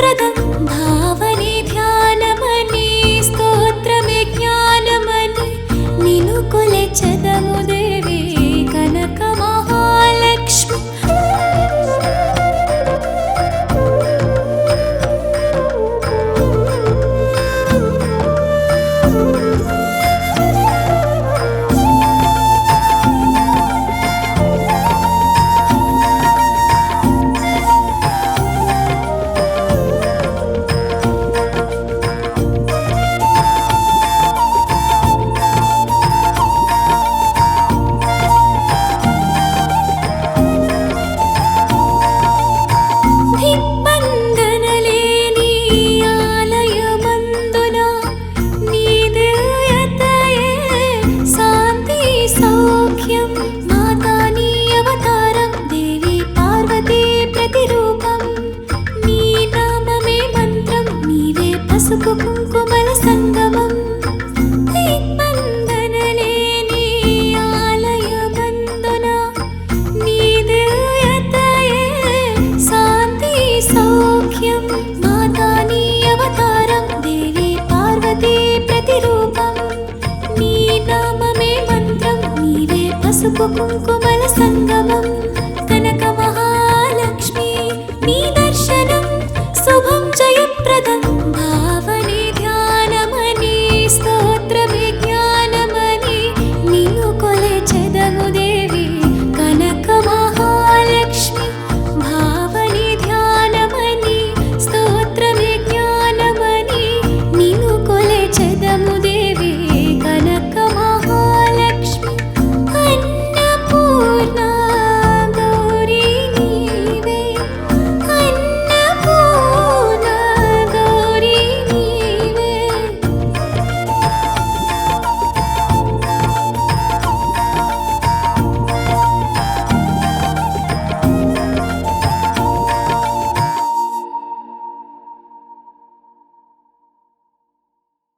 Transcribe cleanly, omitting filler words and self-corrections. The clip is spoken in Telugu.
ప్రదం భావనే ధ్యానమని స్తోత్రమే జ్ఞానమని నిను కొలెచెదము దేవి కనక మహాలక్ష్మి. దిగ్బంధనలేని ఆలయమందున నీ దివ్యతయే శాంతి సౌఖ్యం. మాతా నీ అవతారం దేవి పార్వతీ ప్రతిరూపం. నీ నామమే మంత్రం నీవే పసుపు కుంకుమల సంగమం. దిగ్బంధనలేని ఆలయమందున నీ దివ్యతయే శాంతి సౌఖ్యం. మాతా నీ అవతారం దేవి పార్వతీ ప్రతిరూపం. నీ నామమే మంత్రం నీవే పసుపు కుంకుమ